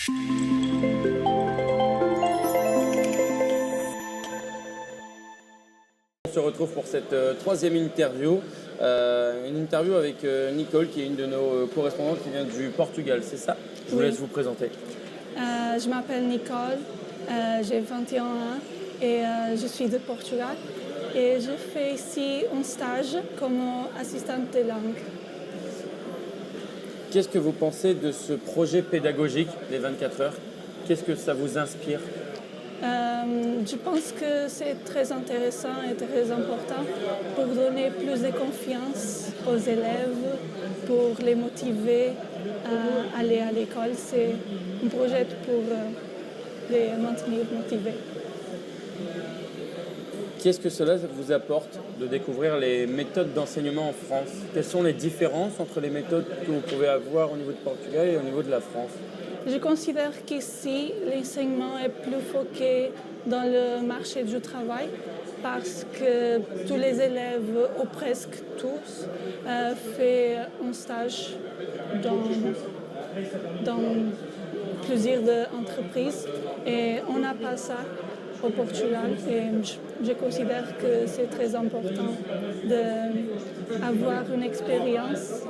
On se retrouve pour cette troisième interview, une interview avec Nicole qui est une de nos correspondantes qui vient du Portugal, c'est ça? Je vous laisse vous présenter. Je m'appelle Nicole, j'ai 21 ans et je suis de Portugal et je fais ici un stage comme assistante de langue. Qu'est-ce que vous pensez de ce projet pédagogique des 24 heures? Qu'est-ce que ça vous inspire? Je pense que c'est très intéressant et très important pour donner plus de confiance aux élèves, pour les motiver à aller à l'école. C'est un projet pour les maintenir motivés. Qu'est-ce que cela vous apporte de découvrir les méthodes d'enseignement en France? Quelles sont les différences entre les méthodes que vous pouvez avoir au niveau de Portugal et au niveau de la France? Je considère qu'ici, l'enseignement est plus focusé dans le marché du travail parce que tous les élèves, ou presque tous, font un stage dans plusieurs entreprises et on n'a pas ça au Portugal et je considère que c'est très important d'avoir une expérience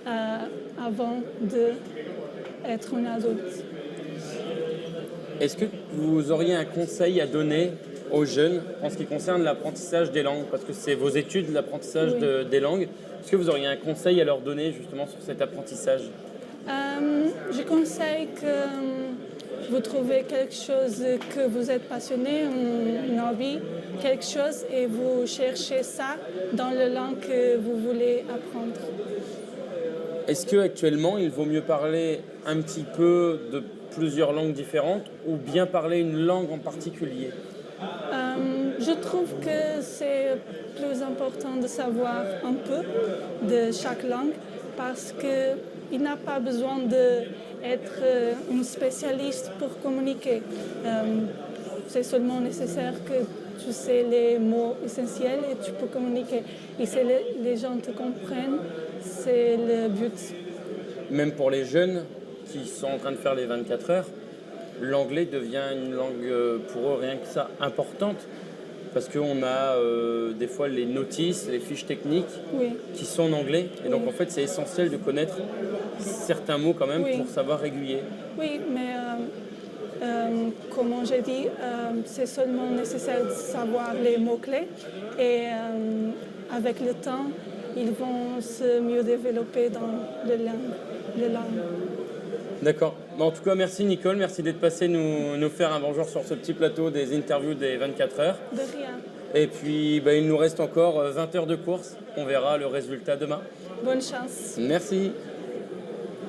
avant d'être un adulte. Est-ce que vous auriez un conseil à donner aux jeunes en ce qui concerne l'apprentissage des langues? Parce que c'est vos études, l'apprentissage des langues. Est-ce que vous auriez un conseil à leur donner justement sur cet apprentissage? Je conseille que vous trouvez quelque chose que vous êtes passionné, un hobby, quelque chose, et vous cherchez ça dans la langue que vous voulez apprendre. Est-ce qu'actuellement, il vaut mieux parler un petit peu de plusieurs langues différentes ou bien parler une langue en particulier? Je trouve que c'est plus important de savoir un peu de chaque langue parce qu'il n'a pas besoin d'être un spécialiste pour communiquer. C'est seulement nécessaire que tu sais les mots essentiels et tu peux communiquer. Et si les gens te comprennent, c'est le but. Même pour les jeunes qui sont en train de faire les 24 heures, l'anglais devient une langue pour eux rien que ça importante parce qu'on a des fois les notices, les fiches techniques qui sont en anglais et donc en fait c'est essentiel de connaître certains mots quand même pour savoir régulier. Oui, mais comme j'ai dit, c'est seulement nécessaire de savoir les mots-clés et avec le temps, ils vont se mieux développer dans le langue. D'accord. Bon, en tout cas, merci Nicole, merci d'être passée nous faire un bonjour sur ce petit plateau des interviews des 24 heures. De rien. Et puis, il nous reste encore 20 heures de course. On verra le résultat demain. Bonne chance. Merci.